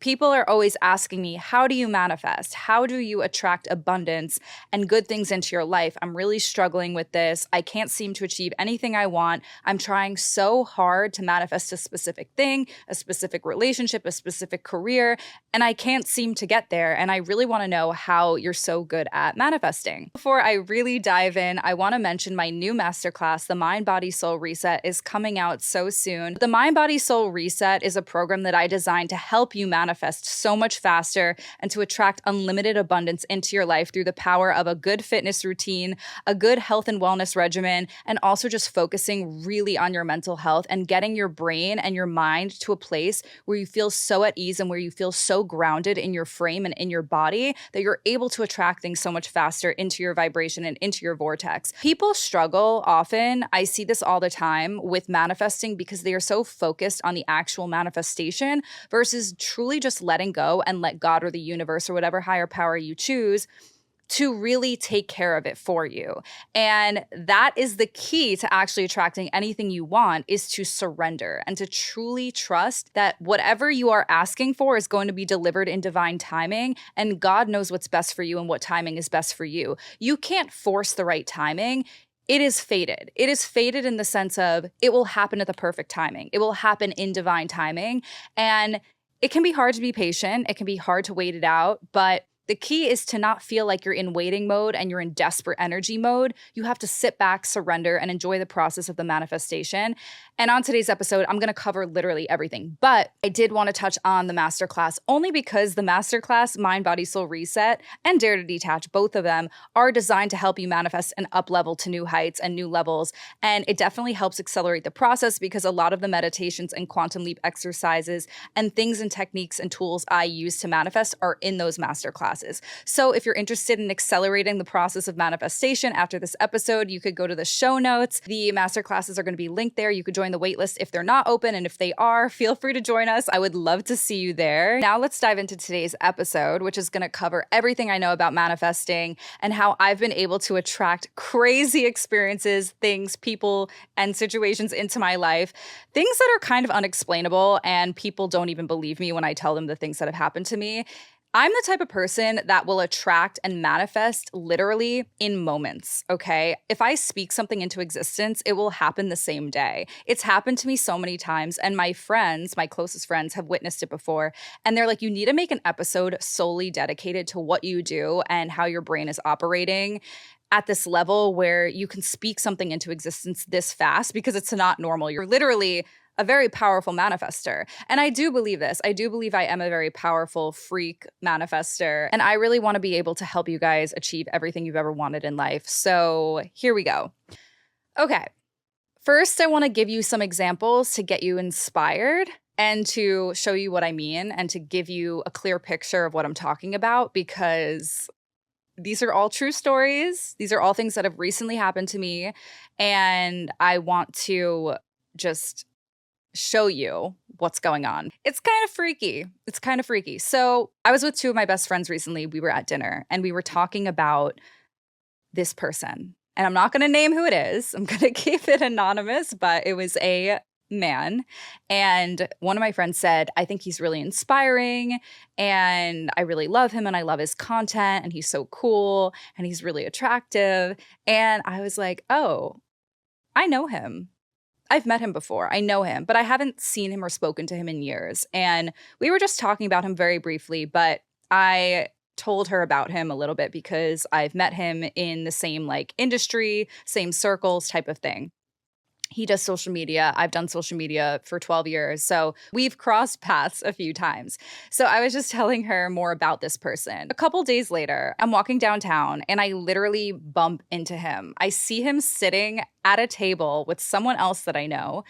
People are always asking me, how do you manifest? How do you attract abundance and good things into your life? I'm really struggling with this. I can't seem to achieve anything I want. I'm trying so hard to manifest a specific thing, a specific relationship, a specific career, and I can't seem to get there. And I really want to know how you're so good at manifesting. Before I really dive in, I want to mention my new masterclass, the Mind, Body, Soul Reset, is coming out so soon. The Mind, Body, Soul Reset is a program that I designed to help you manifest so much faster and to attract unlimited abundance into your life through the power of a good fitness routine, a good health and wellness regimen, and also just focusing really on your mental health and getting your brain and your mind to a place where you feel so at ease and where you feel so grounded in your frame and in your body that you're able to attract things so much faster into your vibration and into your vortex. People struggle often. I see this all the time with manifesting because they are so focused on the actual manifestation versus truly just letting go and let God or the universe or whatever higher power you choose to really take care of it for you. And that is the key to actually attracting anything you want, is to surrender and to truly trust that whatever you are asking for is going to be delivered in divine timing, and God knows what's best for you and what timing is best for you. You can't force the right timing. It is fated. It is fated in the sense of it will happen at the perfect timing. It will happen in divine timing. And it can be hard to be patient. It can be hard to wait it out, but the key is to not feel like you're in waiting mode and you're in desperate energy mode. You have to sit back, surrender, and enjoy the process of the manifestation. And on today's episode, I'm going to cover literally everything. But I did want to touch on the masterclass only because the masterclass, Mind, Body, Soul Reset, and Dare to Detach, both of them are designed to help you manifest and up level to new heights and new levels. And it definitely helps accelerate the process because a lot of the meditations and quantum leap exercises and things and techniques and tools I use to manifest are in those masterclasses. So if you're interested in accelerating the process of manifestation after this episode, you could go to the show notes. The masterclasses are going to be linked there. You could join the waitlist if they're not open, and if they are, feel free to join us. I would love to see you there. Now let's dive into today's episode, which is going to cover everything I know about manifesting and how I've been able to attract crazy experiences, things, people, and situations into my life. Things that are kind of unexplainable, and people don't even believe me when I tell them the things that have happened to me. I'm the type of person that will attract and manifest literally in moments, okay? If I speak something into existence, it will happen the same day. It's happened to me so many times, and my friends, my closest friends, have witnessed it before, and they're like, you need to make an episode solely dedicated to what you do and how your brain is operating at this level where you can speak something into existence this fast, because it's not normal. You're literally a very powerful manifester. And I do believe this. I do believe I am a very powerful freak manifester. And I really want to be able to help you guys achieve everything you've ever wanted in life. So here we go. Okay. First, I want to give you some examples to get you inspired and to show you what I mean and to give you a clear picture of what I'm talking about, because these are all true stories. These are all things that have recently happened to me. And I want to just show you what's going on. It's kind of freaky. It's kind of freaky. So I was with two of my best friends recently. We were at dinner and we were talking about this person. And I'm not going to name who it is. I'm going to keep it anonymous, but it was a man. And one of my friends said, I think he's really inspiring and I really love him and I love his content and he's so cool and he's really attractive. And I was like, oh, I know him. I've met him before. I know him, but I haven't seen him or spoken to him in years. And we were just talking about him very briefly, but I told her about him a little bit because I've met him in the same industry, same circles type of thing. He does social media. I've done social media for 12 years. So we've crossed paths a few times. So I was just telling her more about this person. A couple days later, I'm walking downtown and I literally bump into him. I see him sitting at a table with someone else that I know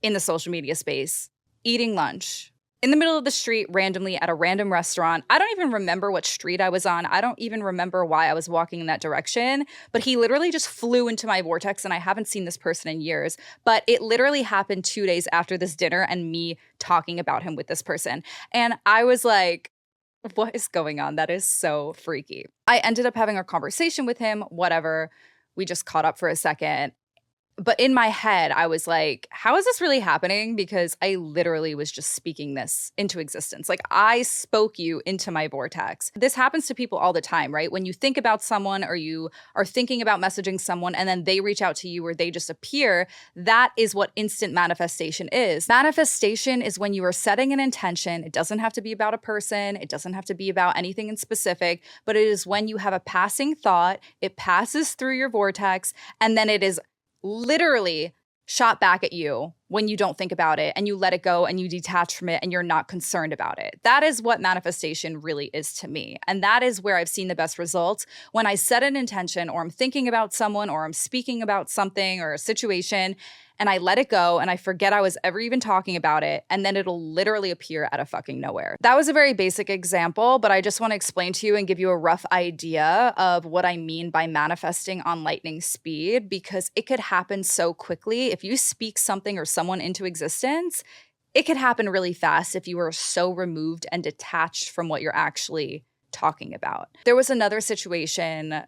in the social media space, eating lunch in the middle of the street randomly at a random restaurant. I don't even remember what street I was on. I don't even remember why I was walking in that direction, but he literally just flew into my vortex and I haven't seen this person in years. But it literally happened 2 days after this dinner and me talking about him with this person. And I was like, what is going on? That is so freaky. I ended up having a conversation with him, whatever. We just caught up for a second. But in my head, I was like, how is this really happening? Because I literally was just speaking this into existence. Like, I spoke you into my vortex. This happens to people all the time, right? When you think about someone or you are thinking about messaging someone and then they reach out to you or they just appear, that is what instant manifestation is. Manifestation is when you are setting an intention. It doesn't have to be about a person, it doesn't have to be about anything in specific, but it is when you have a passing thought, it passes through your vortex, and then it is literally shot back at you when you don't think about it and you let it go and you detach from it and you're not concerned about it. That is what manifestation really is to me. And that is where I've seen the best results. When I set an intention or I'm thinking about someone or I'm speaking about something or a situation and I let it go and I forget I was ever even talking about it, and then it'll literally appear out of fucking nowhere. That was a very basic example, but I just want to explain to you and give you a rough idea of what I mean by manifesting on lightning speed, because it could happen so quickly. If you speak something or someone into existence, it could happen really fast if you are so removed and detached from what you're actually talking about. There was another situation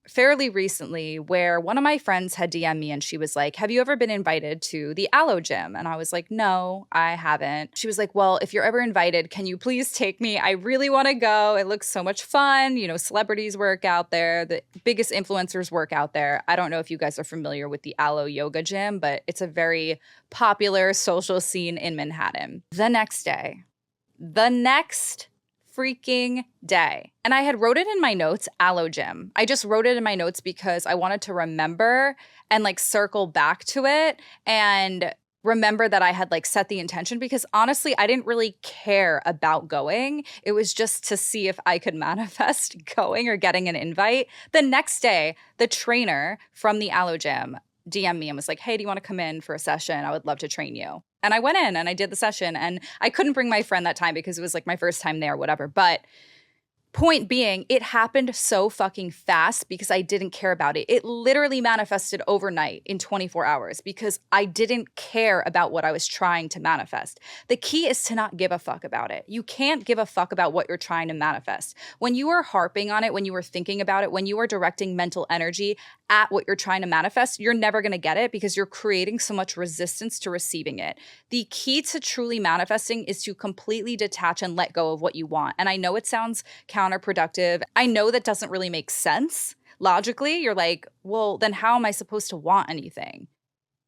fairly recently where one of my friends had DM'd me and she was like, have you ever been invited to the Aloe gym? And I was like, no, I haven't. She was like, well, if you're ever invited, can you please take me? I really want to go. It looks so much fun. You know, celebrities work out there. The biggest influencers work out there. I don't know if you guys are familiar with the Aloe yoga gym, but it's a very popular social scene in Manhattan. The next freaking day. And I had wrote it in my notes, Aloe Gym. I just wrote it in my notes because I wanted to remember and like circle back to it and remember that I had like set the intention, because honestly, I didn't really care about going. It was just to see if I could manifest going or getting an invite. The next day, the trainer from the Aloe Gym DM'd me and was like, hey, do you want to come in for a session? I would love to train you. And I went in and I did the session, and I couldn't bring my friend that time because it was like my first time there, whatever. But point being, it happened so fucking fast because I didn't care about it. It literally manifested overnight in 24 hours because I didn't care about what I was trying to manifest. The key is to not give a fuck about it. You can't give a fuck about what you're trying to manifest. When you are harping on it, when you are thinking about it, when you are directing mental energy at what you're trying to manifest, you're never going to get it because you're creating so much resistance to receiving it. The key to truly manifesting is to completely detach and let go of what you want. And I know it sounds counterproductive. I know that doesn't really make sense. Logically, you're like, well, then how am I supposed to want anything?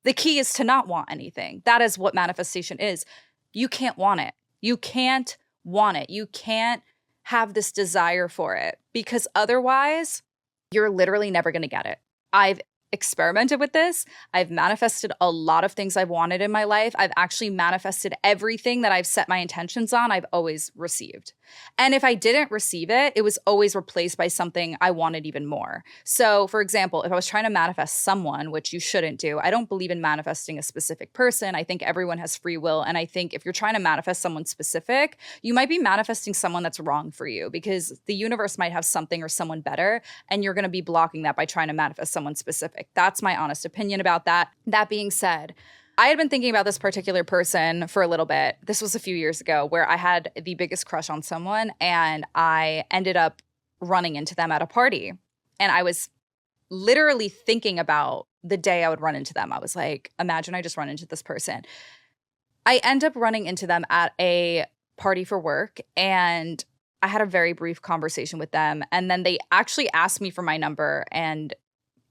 The key is to not want anything. That is what manifestation is. You can't want it. You can't want it. You can't have this desire for it, because otherwise you're literally never going to get it. I've experimented with this. I've manifested a lot of things I've wanted in my life. I've actually manifested everything that I've set my intentions on, I've always received. And if I didn't receive it, it was always replaced by something I wanted even more. So, for example, if I was trying to manifest someone, which you shouldn't do, I don't believe in manifesting a specific person. I think everyone has free will. And I think if you're trying to manifest someone specific, you might be manifesting someone that's wrong for you, because the universe might have something or someone better, and you're going to be blocking that by trying to manifest someone specific. That's my honest opinion about that. That being said, I had been thinking about this particular person for a little bit. This was a few years ago where I had the biggest crush on someone, and I ended up running into them at a party. And I was literally thinking about the day I would run into them. I was like, imagine I just run into this person. I end up running into them at a party for work, and I had a very brief conversation with them. And then they actually asked me for my number, and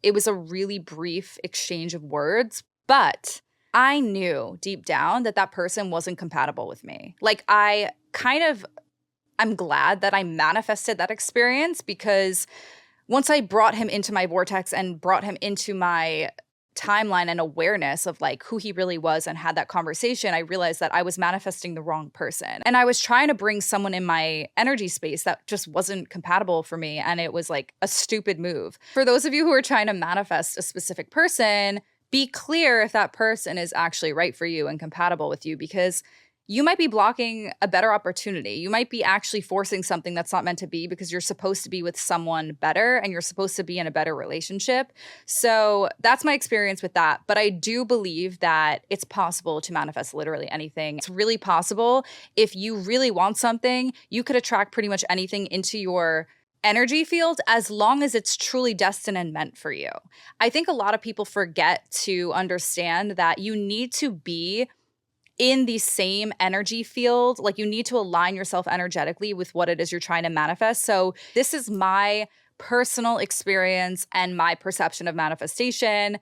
it was a really brief exchange of words, but I knew deep down that that person wasn't compatible with me. Like, I'm glad that I manifested that experience, because once I brought him into my vortex and brought him into my timeline and awareness of like who he really was and had that conversation, I realized that I was manifesting the wrong person. And I was trying to bring someone in my energy space that just wasn't compatible for me. And it was like a stupid move. For those of you who are trying to manifest a specific person, be clear if that person is actually right for you and compatible with you, because you might be blocking a better opportunity. You might be actually forcing something that's not meant to be, because you're supposed to be with someone better and you're supposed to be in a better relationship. So that's my experience with that. But I do believe that it's possible to manifest literally anything. It's really possible. If you really want something, you could attract pretty much anything into your energy field as long as it's truly destined and meant for you. I think a lot of people forget to understand that you need to be in the same energy field. Like you need to align yourself energetically with what it is you're trying to manifest. So this is my personal experience and my perception of manifestation.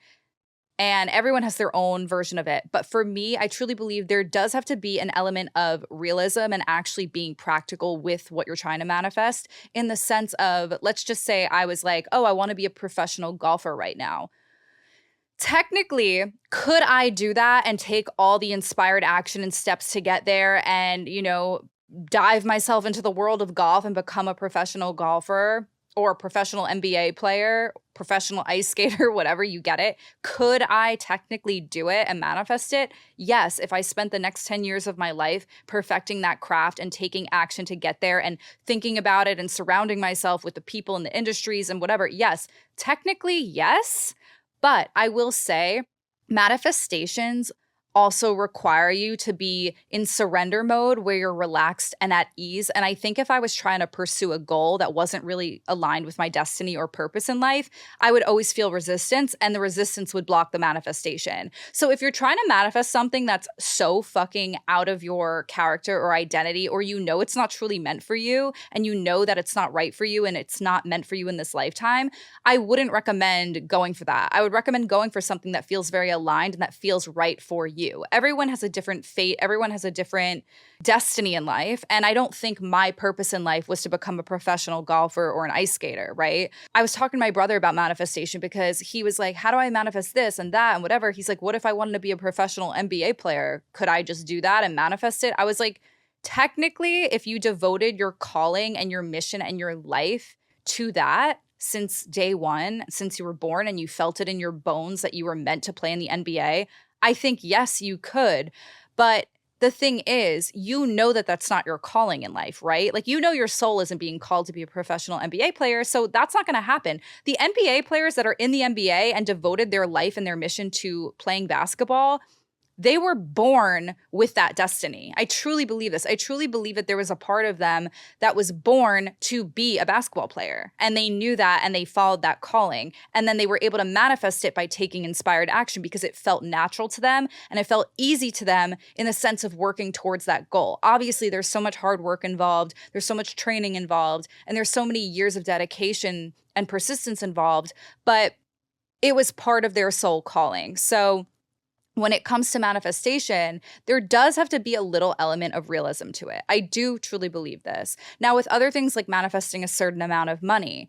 And everyone has their own version of it. But for me, I truly believe there does have to be an element of realism and actually being practical with what you're trying to manifest, in the sense of, let's just say I was like, oh, I want to be a professional golfer right now. Technically, could I do that and take all the inspired action and steps to get there and, dive myself into the world of golf and become a professional golfer or a professional NBA player, professional ice skater, whatever, you get it? Could I technically do it and manifest it? Yes, if I spent the next 10 years of my life perfecting that craft and taking action to get there and thinking about it and surrounding myself with the people in the industries and whatever. Yes, technically, yes. But I will say manifestations also require you to be in surrender mode where you're relaxed and at ease. And I think if I was trying to pursue a goal that wasn't really aligned with my destiny or purpose in life, I would always feel resistance, and the resistance would block the manifestation. So if you're trying to manifest something that's so fucking out of your character or identity, or it's not truly meant for you, and that it's not right for you and it's not meant for you in this lifetime, I wouldn't recommend going for that. I would recommend going for something that feels very aligned and that feels right for you. Everyone has a different fate. Everyone has a different destiny in life. And I don't think my purpose in life was to become a professional golfer or an ice skater, right? I was talking to my brother about manifestation because he was like, how do I manifest this and that and whatever? He's like, what if I wanted to be a professional NBA player? Could I just do that and manifest it? I was like, technically, if you devoted your calling and your mission and your life to that, since day one, since you were born and you felt it in your bones that you were meant to play in the NBA, I think, yes, you could. But the thing is, that that's not your calling in life, right? Like, your soul isn't being called to be a professional NBA player. So that's not going to happen. The NBA players that are in the NBA and devoted their life and their mission to playing basketball, they were born with that destiny. I truly believe this. I truly believe that there was a part of them that was born to be a basketball player. And they knew that and they followed that calling. And then they were able to manifest it by taking inspired action because it felt natural to them and it felt easy to them in the sense of working towards that goal. Obviously, there's so much hard work involved. There's so much training involved. And there's so many years of dedication and persistence involved. But it was part of their soul calling. So when it comes to manifestation, there does have to be a little element of realism to it. I do truly believe this. Now, with other things like manifesting a certain amount of money,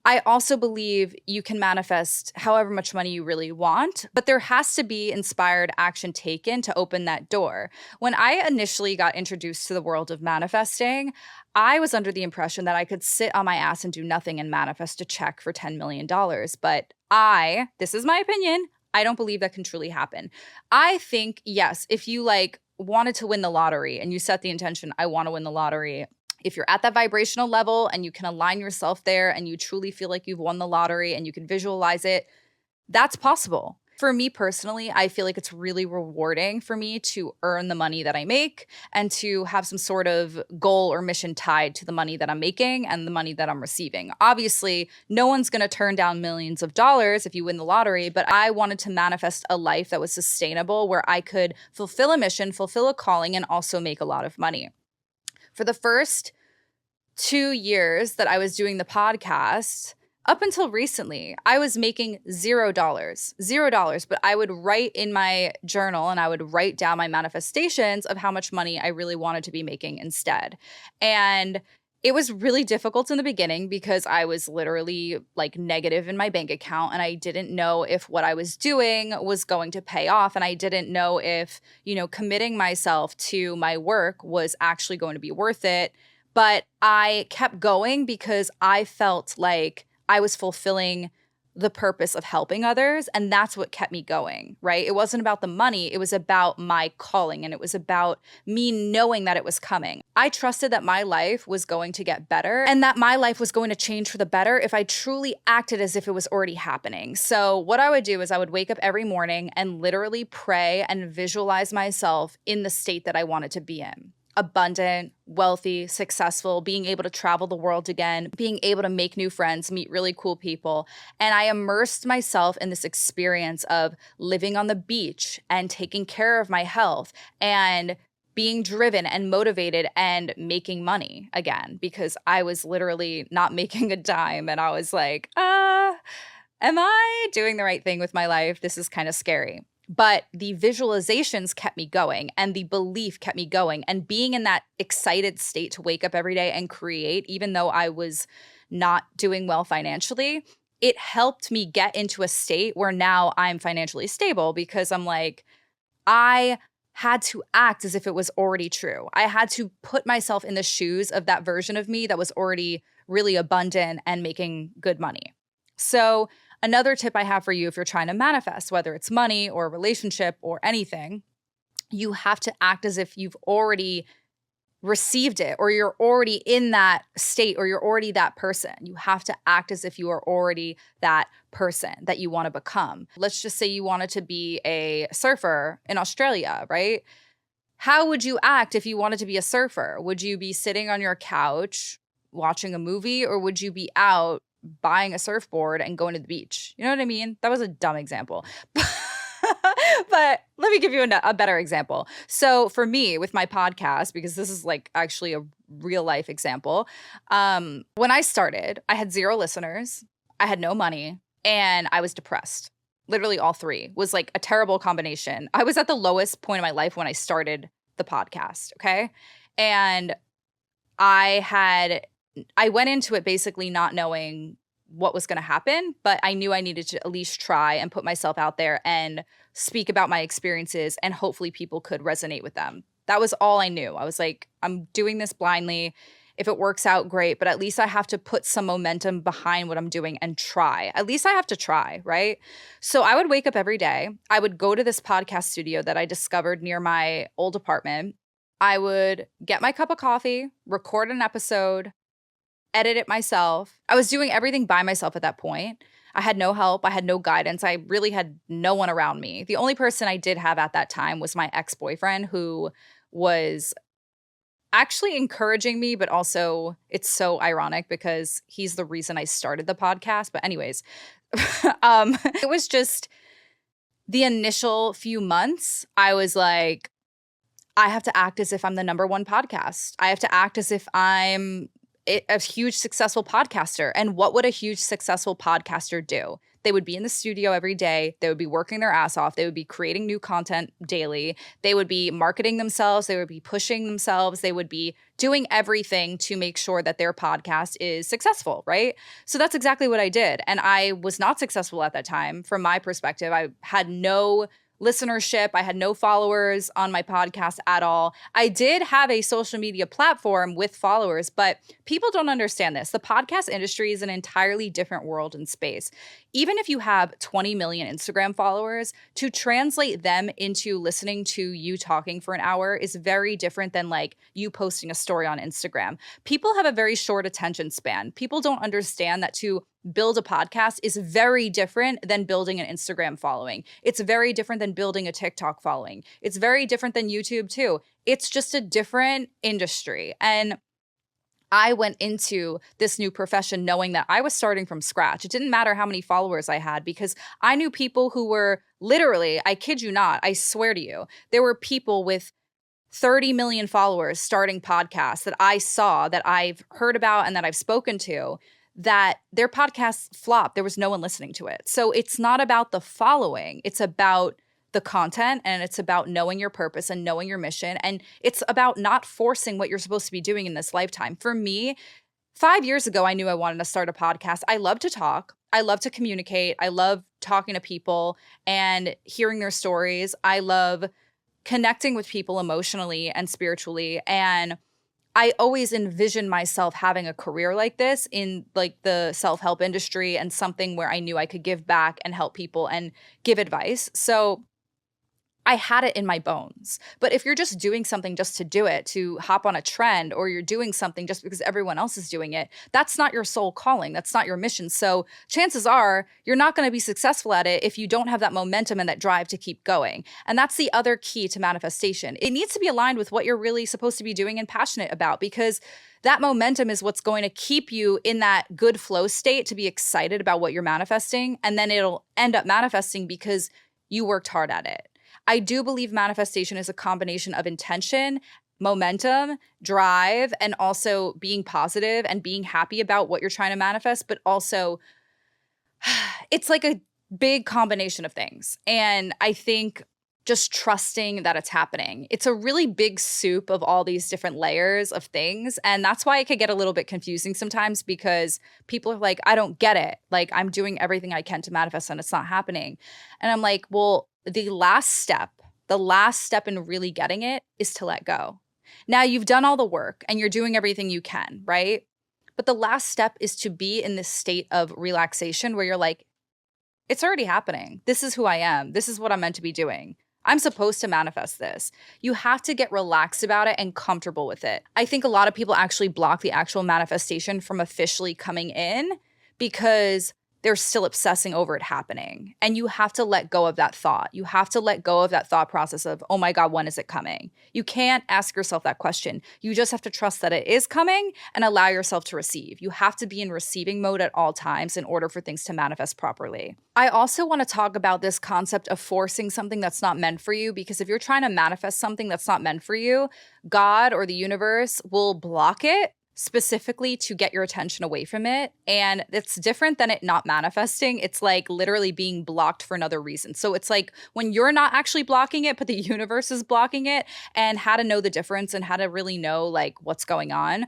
I also believe you can manifest however much money you really want, but there has to be inspired action taken to open that door. When I initially got introduced to the world of manifesting, I was under the impression that I could sit on my ass and do nothing and manifest a check for $10 million. But this is my opinion, I don't believe that can truly happen. I think, yes, if you wanted to win the lottery and you set the intention, I want to win the lottery. If you're at that vibrational level and you can align yourself there and you truly feel like you've won the lottery and you can visualize it, that's possible. For me personally, I feel like it's really rewarding for me to earn the money that I make and to have some sort of goal or mission tied to the money that I'm making and the money that I'm receiving. Obviously, no one's going to turn down millions of dollars if you win the lottery, but I wanted to manifest a life that was sustainable where I could fulfill a mission, fulfill a calling, and also make a lot of money. For the first 2 years that I was doing the podcast, up until recently, I was making $0, but I would write in my journal and I would write down my manifestations of how much money I really wanted to be making instead. And it was really difficult in the beginning because I was literally negative in my bank account and I didn't know if what I was doing was going to pay off. And I didn't know if, committing myself to my work was actually going to be worth it. But I kept going because I felt like I was fulfilling the purpose of helping others. And that's what kept me going, right? It wasn't about the money. It was about my calling. And it was about me knowing that it was coming. I trusted that my life was going to get better and that my life was going to change for the better if I truly acted as if it was already happening. So what I would do is I would wake up every morning and literally pray and visualize myself in the state that I wanted to be in. abundant, wealthy, successful, being able to travel the world again, being able to make new friends, meet really cool people. And I immersed myself in this experience of living on the beach and taking care of my health and being driven and motivated and making money again, because I was literally not making a dime. And I was like, am I doing the right thing with my life? This is kind of scary. But the visualizations kept me going and the belief kept me going. And being in that excited state to wake up every day and create, even though I was not doing well financially, it helped me get into a state where now I'm financially stable, because I'm like, I had to act as if it was already true. I had to put myself in the shoes of that version of me that was already really abundant and making good money. So another tip I have for you, if you're trying to manifest, whether it's money or a relationship or anything, you have to act as if you've already received it, or you're already in that state, or you're already that person. You have to act as if you are already that person that you want to become. Let's just say you wanted to be a surfer in Australia, right? How would you act if you wanted to be a surfer? Would you be sitting on your couch watching a movie, or would you be out buying a surfboard and going to the beach? You know what I mean? That was a dumb example. But let me give you a better example. So for me, with my podcast, because this is like actually a real life example, when I started, I had 0 listeners, I had no money, and I was depressed. Literally all 3 was like a terrible combination. I was at the lowest point of my life when I started the podcast, okay? And I went into it basically not knowing what was going to happen, but I knew I needed to at least try and put myself out there and speak about my experiences, and hopefully people could resonate with them. That was all I knew. I was like, I'm doing this blindly. If it works out, great, but at least I have to put some momentum behind what I'm doing and try. At least I have to try, right? So I would wake up every day. I would go to this podcast studio that I discovered near my old apartment. I would get my cup of coffee, record an episode, edit it myself. I was doing everything by myself at that point. I had no help. I had no guidance. I really had no one around me. The only person I did have at that time was my ex-boyfriend, who was actually encouraging me, but also it's so ironic because he's the reason I started the podcast. But anyways, it was just the initial few months. I was like, I have to act as if I'm the #1 podcast. I have to act as if I'm a huge successful podcaster. And what would a huge successful podcaster do? They would be in the studio every day. They would be working their ass off. They would be creating new content daily. They would be marketing themselves. They would be pushing themselves. They would be doing everything to make sure that their podcast is successful, right? So that's exactly what I did. And I was not successful at that time. From my perspective, I had no listenership. I had no followers on my podcast at all. I did have a social media platform with followers, but people don't understand this. The podcast industry is an entirely different world and space. Even if you have 20 million Instagram followers, to translate them into listening to you talking for an hour is very different than like you posting a story on Instagram. People have a very short attention span. People don't understand that to build a podcast is very different than building an Instagram following. It's very different than building a TikTok following. It's very different than YouTube too. It's just a different industry. And I went into this new profession knowing that I was starting from scratch. It didn't matter how many followers I had, because I knew people who were literally, I kid you not, I swear to you, there were people with 30 million followers starting podcasts that I saw, that I've heard about and that I've spoken to, that their podcasts flopped. There was no one listening to it. So it's not about the following. It's about the content, and it's about knowing your purpose and knowing your mission. And it's about not forcing what you're supposed to be doing in this lifetime. For me, 5 years ago, I knew I wanted to start a podcast. I love to talk. I love to communicate. I love talking to people and hearing their stories. I love connecting with people emotionally and spiritually. And I always envisioned myself having a career like this in like the self-help industry, and something where I knew I could give back and help people and give advice. So I had it in my bones. But if you're just doing something just to do it, to hop on a trend, or you're doing something just because everyone else is doing it, that's not your soul calling. That's not your mission. So chances are you're not going to be successful at it if you don't have that momentum and that drive to keep going. And that's the other key to manifestation. It needs to be aligned with what you're really supposed to be doing and passionate about, because that momentum is what's going to keep you in that good flow state to be excited about what you're manifesting. And then it'll end up manifesting because you worked hard at it. I do believe manifestation is a combination of intention, momentum, drive, and also being positive and being happy about what you're trying to manifest. But also, it's like a big combination of things. And I think just trusting that it's happening. It's a really big soup of all these different layers of things. And that's why it could get a little bit confusing sometimes, because people are like, I don't get it. Like, I'm doing everything I can to manifest and it's not happening. And I'm like, well, the last step in really getting it is to let go. Now you've done all the work and you're doing everything you can, right? But the last step is to be in this state of relaxation where you're like, it's already happening. This is who I am. This is what I'm meant to be doing. I'm supposed to manifest this. You have to get relaxed about it and comfortable with it. I think a lot of people actually block the actual manifestation from officially coming in because they're still obsessing over it happening. And you have to let go of that thought. You have to let go of that thought process of, oh my God, when is it coming? You can't ask yourself that question. You just have to trust that it is coming and allow yourself to receive. You have to be in receiving mode at all times in order for things to manifest properly. I also want to talk about this concept of forcing something that's not meant for you, because if you're trying to manifest something that's not meant for you, God or the universe will block it specifically to get your attention away from it. And it's different than it not manifesting. It's like literally being blocked for another reason. So it's like when you're not actually blocking it, but the universe is blocking it, and how to know the difference and how to really know like what's going on.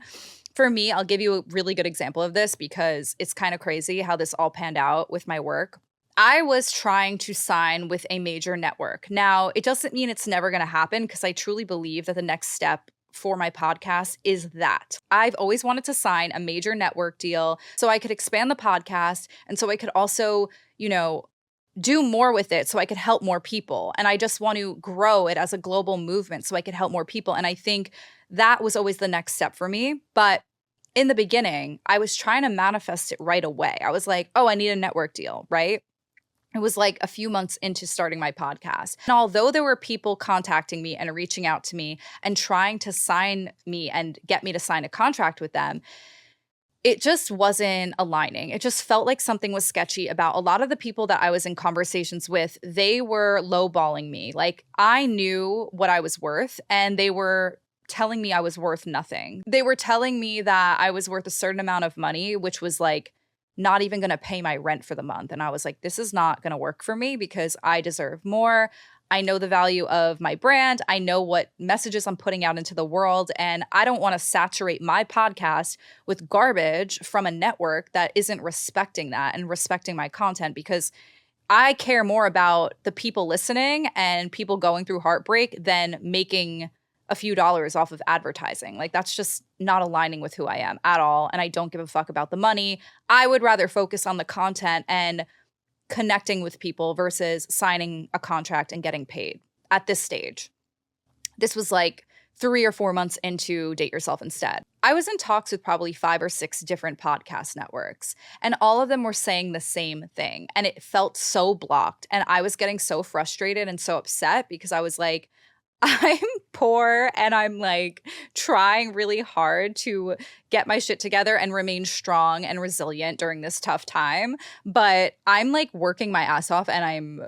For me, I'll give you a really good example of this because it's kind of crazy how this all panned out with my work. I was trying to sign with a major network. Now, it doesn't mean it's never going to happen, because I truly believe that the next step for my podcast is that I've always wanted to sign a major network deal so I could expand the podcast, and so I could also, do more with it so I could help more people. And I just want to grow it as a global movement so I could help more people. And I think that was always the next step for me. But in the beginning, I was trying to manifest it right away. I was like, oh, I need a network deal, right? It was like a few months into starting my podcast. And although there were people contacting me and reaching out to me and trying to sign me and get me to sign a contract with them, it just wasn't aligning. It just felt like something was sketchy about a lot of the people that I was in conversations with. They were lowballing me. Like, I knew what I was worth, and they were telling me I was worth nothing. They were telling me that I was worth a certain amount of money, which was like not even going to pay my rent for the month. And I was like, this is not going to work for me because I deserve more. I know the value of my brand. I know what messages I'm putting out into the world. And I don't want to saturate my podcast with garbage from a network that isn't respecting that and respecting my content, because I care more about the people listening and people going through heartbreak than making a few dollars off of advertising. Like, that's just not aligning with who I am at all. And I don't give a fuck about the money. I would rather focus on the content and connecting with people versus signing a contract and getting paid at this stage. This was like 3 or 4 months into Date Yourself Instead. I was in talks with probably 5 or 6 different podcast networks, and all of them were saying the same thing. And it felt so blocked. And I was getting so frustrated and so upset because I was like, I'm poor and I'm like trying really hard to get my shit together and remain strong and resilient during this tough time. But I'm like working my ass off and I'm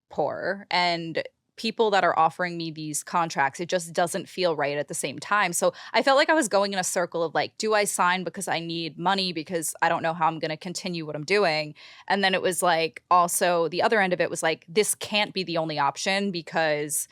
poor. And people that are offering me these contracts, it just doesn't feel right at the same time. So I felt like I was going in a circle of like, do I sign because I need money because I don't know how I'm going to continue what I'm doing? And then it was like, also the other end of it was like, this can't be the only option because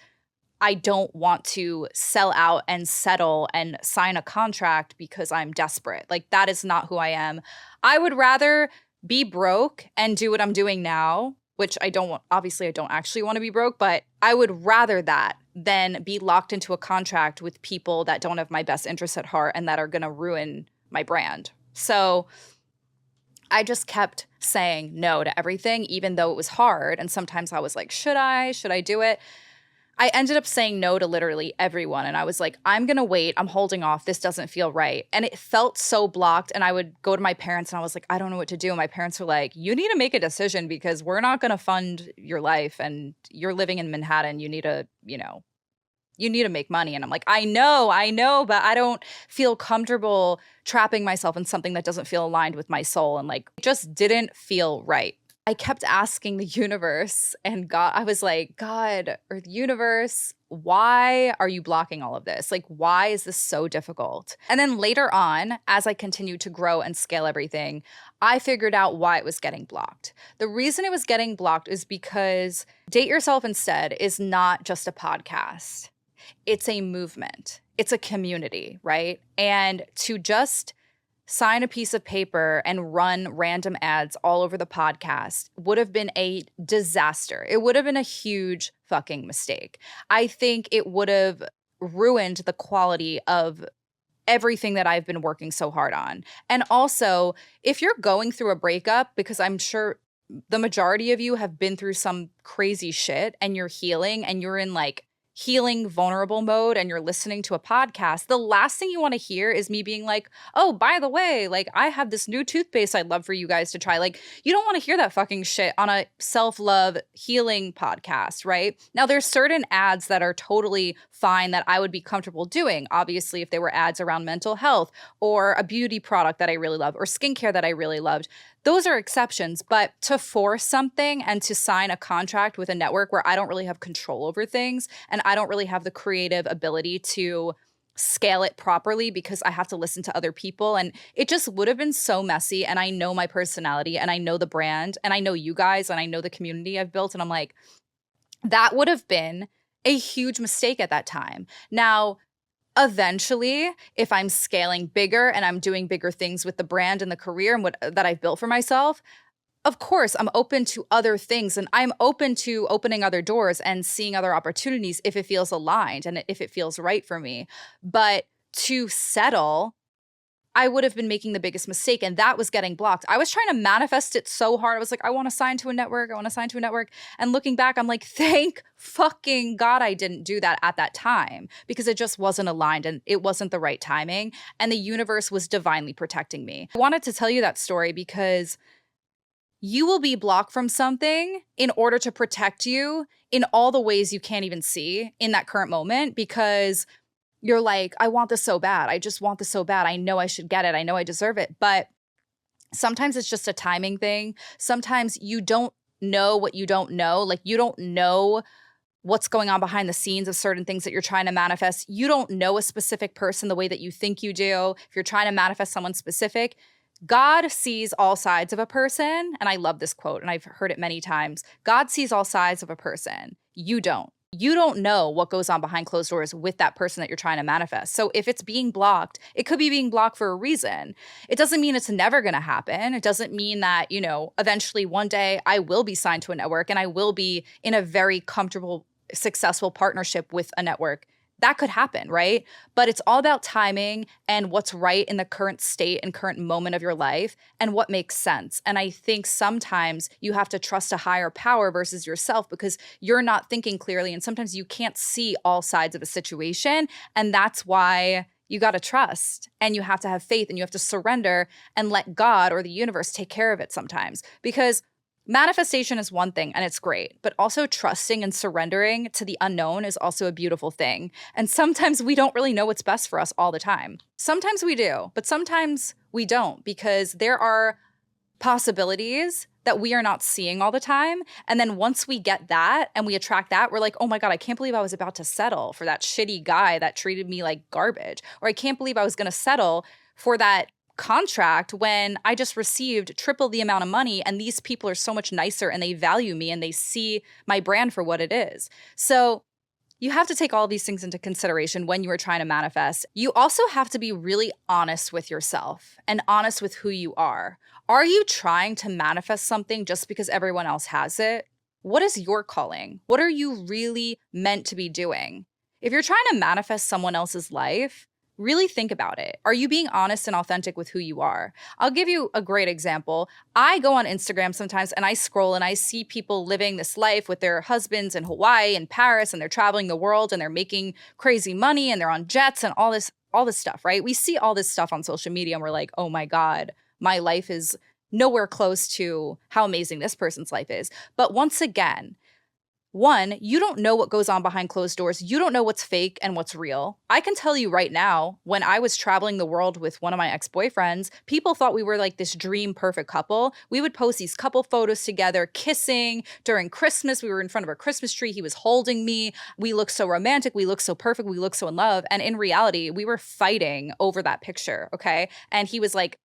I don't want to sell out and settle and sign a contract because I'm desperate. Like, that is not who I am. I would rather be broke and do what I'm doing now, which I don't want. Obviously, I don't actually want to be broke, but I would rather that than be locked into a contract with people that don't have my best interests at heart and that are going to ruin my brand. So I just kept saying no to everything, even though it was hard. And sometimes I was like, should I do it? I ended up saying no to literally everyone. And I was like, I'm going to wait. I'm holding off. This doesn't feel right. And it felt so blocked. And I would go to my parents and I was like, I don't know what to do. And my parents were like, you need to make a decision because we're not going to fund your life. And you're living in Manhattan. You need to, you need to make money. And I'm like, I know, but I don't feel comfortable trapping myself in something that doesn't feel aligned with my soul. And like, it just didn't feel right. I kept asking the universe and God, I was like, God or the universe, why are you blocking all of this? Like, why is this so difficult? And then later on, as I continued to grow and scale everything, I figured out why it was getting blocked. The reason it was getting blocked is because Date Yourself Instead is not just a podcast. It's a movement. It's a community, right? And to just sign a piece of paper and run random ads all over the podcast would have been a disaster. It would have been a huge fucking mistake. I think it would have ruined the quality of everything that I've been working so hard on. And also, if you're going through a breakup, because I'm sure the majority of you have been through some crazy shit and you're healing and you're in like healing vulnerable mode and you're listening to a podcast, the last thing you want to hear is me being like, oh, by the way, like I have this new toothpaste I'd love for you guys to try. Like, you don't want to hear that fucking shit on a self-love healing podcast, right? Now, there's certain ads that are totally fine that I would be comfortable doing. Obviously, if they were ads around mental health or a beauty product that I really love or skincare that I really loved, those are exceptions. But to force something and to sign a contract with a network where I don't really have control over things and I don't really have the creative ability to scale it properly because I have to listen to other people, and it just would have been so messy. And I know my personality and I know the brand and I know you guys and I know the community I've built. And I'm like, that would have been a huge mistake at that time. Now, eventually, if I'm scaling bigger and I'm doing bigger things with the brand and the career and what that I've built for myself, of course, I'm open to other things and I'm open to opening other doors and seeing other opportunities if it feels aligned and if it feels right for me. But to settle, I would have been making the biggest mistake, and that was getting blocked. I was trying to manifest it so hard. I was like, I want to sign to a network. I want to sign to a network. And looking back, I'm like, thank fucking God I didn't do that at that time because it just wasn't aligned and it wasn't the right timing. And the universe was divinely protecting me. I wanted to tell you that story because you will be blocked from something in order to protect you in all the ways you can't even see in that current moment because you're like, I want this so bad. I just want this so bad. I know I should get it. I know I deserve it. But sometimes it's just a timing thing. Sometimes you don't know what you don't know. Like you don't know what's going on behind the scenes of certain things that you're trying to manifest. You don't know a specific person the way that you think you do. If you're trying to manifest someone specific, God sees all sides of a person. And I love this quote, and I've heard it many times. God sees all sides of a person. You don't. You don't know what goes on behind closed doors with that person that you're trying to manifest. So if it's being blocked, it could be being blocked for a reason. It doesn't mean it's never going to happen. It doesn't mean that, eventually one day I will be signed to a network and I will be in a very comfortable, successful partnership with a network. That could happen, right? But it's all about timing and what's right in the current state and current moment of your life and what makes sense. And I think sometimes you have to trust a higher power versus yourself because you're not thinking clearly. And sometimes you can't see all sides of a situation. And that's why you got to trust and you have to have faith and you have to surrender and let God or the universe take care of it sometimes. Because manifestation is one thing and it's great, but also trusting and surrendering to the unknown is also a beautiful thing. And sometimes we don't really know what's best for us all the time. Sometimes we do, but sometimes we don't because there are possibilities that we are not seeing all the time. And then once we get that and we attract that, we're like, oh my God, I can't believe I was about to settle for that shitty guy that treated me like garbage. Or I can't believe I was going to settle for that contract when I just received triple the amount of money and these people are so much nicer and they value me and they see my brand for what it is. So you have to take all these things into consideration when you are trying to manifest. You also have to be really honest with yourself and honest with who you are. Are you trying to manifest something just because everyone else has it? What is your calling? What are you really meant to be doing? If you're trying to manifest someone else's life, Really think about it. Are you being honest and authentic with who you are? I'll give you a great example. I go on Instagram sometimes and I scroll and I see people living this life with their husbands in Hawaii and Paris, and they're traveling the world and they're making crazy money and they're on jets and all this stuff, right? We see all this stuff on social media and we're like, "Oh my God, my life is nowhere close to how amazing this person's life is." But once again, one, you don't know what goes on behind closed doors. You don't know what's fake and what's real. I can tell you right now, when I was traveling the world with one of my ex-boyfriends, people thought we were like this dream perfect couple. We would post these couple photos together, kissing during Christmas. We were in front of a Christmas tree. He was holding me. We looked so romantic. We looked so perfect. We looked so in love. And in reality, we were fighting over that picture, okay? And he was like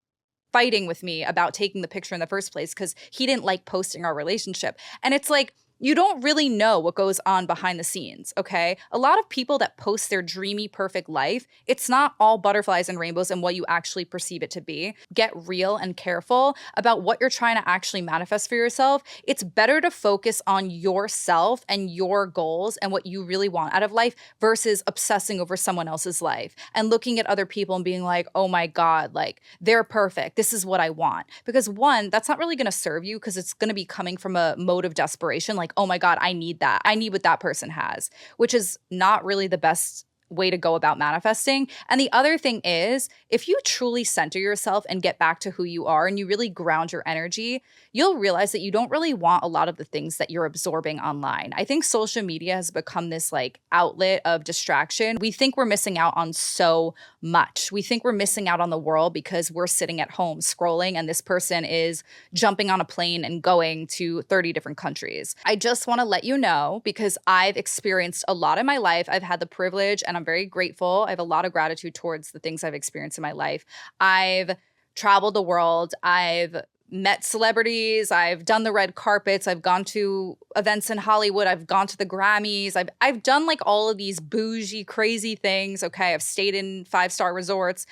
fighting with me about taking the picture in the first place because he didn't like posting our relationship. And it's like, you don't really know what goes on behind the scenes, okay? A lot of people that post their dreamy, perfect life, it's not all butterflies and rainbows and what you actually perceive it to be. Get real and careful about what you're trying to actually manifest for yourself. It's better to focus on yourself and your goals and what you really want out of life versus obsessing over someone else's life and looking at other people and being like, "Oh my God, like they're perfect. This is what I want." Because one, that's not really going to serve you because it's going to be coming from a mode of desperation, like, "Oh my God, I need that. I need what that person has," which is not really the best way to go about manifesting. And the other thing is, if you truly center yourself and get back to who you are and you really ground your energy, you'll realize that you don't really want a lot of the things that you're absorbing online. I think social media has become this like outlet of distraction. We think we're missing out on so much. We think we're missing out on the world because we're sitting at home scrolling and this person is jumping on a plane and going to 30 different countries. I just want to let you know, because I've experienced a lot in my life. I've had the privilege and I'm very grateful. I have a lot of gratitude towards the things I've experienced in my life. I've traveled the world. I've met celebrities. I've done the red carpets. I've gone to events in Hollywood. I've gone to the Grammys. I've done like all of these bougie, crazy things. Okay. I've stayed in 5-star resorts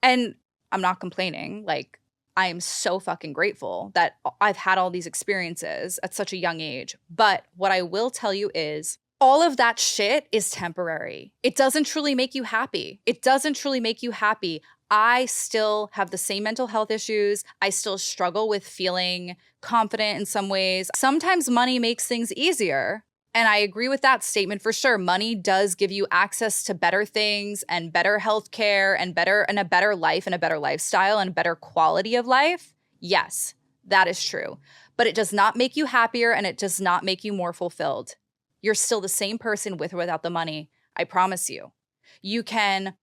and I'm not complaining. Like, I am so fucking grateful that I've had all these experiences at such a young age. But what I will tell you is, all of that shit is temporary. It doesn't truly make you happy. It doesn't truly make you happy. I still have the same mental health issues. I still struggle with feeling confident in some ways. Sometimes money makes things easier. And I agree with that statement for sure. Money does give you access to better things and better healthcare and a better life and a better lifestyle and better quality of life. Yes, that is true. But it does not make you happier and it does not make you more fulfilled. You're still the same person with or without the money. I promise you. You can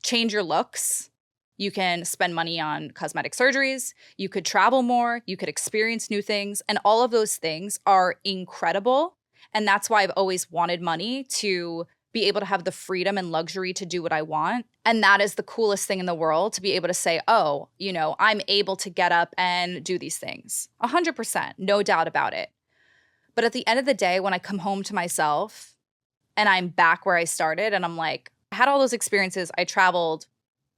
change your looks. You can spend money on cosmetic surgeries. You could travel more. You could experience new things. And all of those things are incredible. And that's why I've always wanted money, to be able to have the freedom and luxury to do what I want. And that is the coolest thing in the world, to be able to say, oh, I'm able to get up and do these things. 100%, no doubt about it. But at the end of the day, when I come home to myself and I'm back where I started and I'm like, I had all those experiences. I traveled.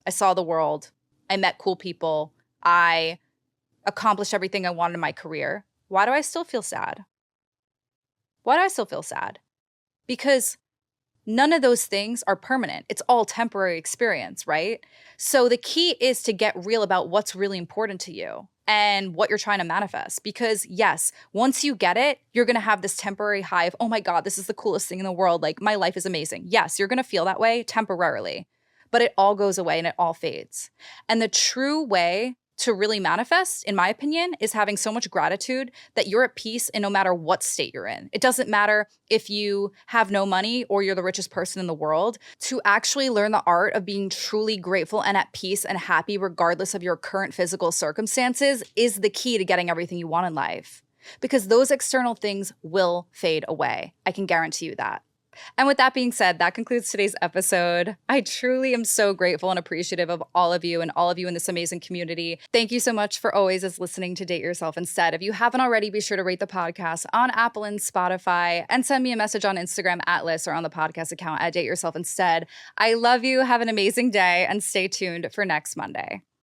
I saw the world. I met cool people. I accomplished everything I wanted in my career. Why do I still feel sad? Why do I still feel sad? Because none of those things are permanent. It's all temporary experience, right? So the key is to get real about what's really important to you and what you're trying to manifest. Because yes, once you get it, you're going to have this temporary high of, oh my God, this is the coolest thing in the world. Like, my life is amazing. Yes, you're going to feel that way temporarily, but it all goes away and it all fades. And the true way to really manifest, in my opinion, is having so much gratitude that you're at peace in no matter what state you're in. It doesn't matter if you have no money or you're the richest person in the world. To actually learn the art of being truly grateful and at peace and happy regardless of your current physical circumstances is the key to getting everything you want in life. Because those external things will fade away. I can guarantee you that. And with that being said, that concludes today's episode. I truly am so grateful and appreciative of all of you and all of you in this amazing community. Thank you so much for always listening to Date Yourself Instead. If you haven't already, be sure to rate the podcast on Apple and Spotify and send me a message on Instagram at Liz or on the podcast account at Date Yourself Instead. I love you. Have an amazing day and stay tuned for next Monday.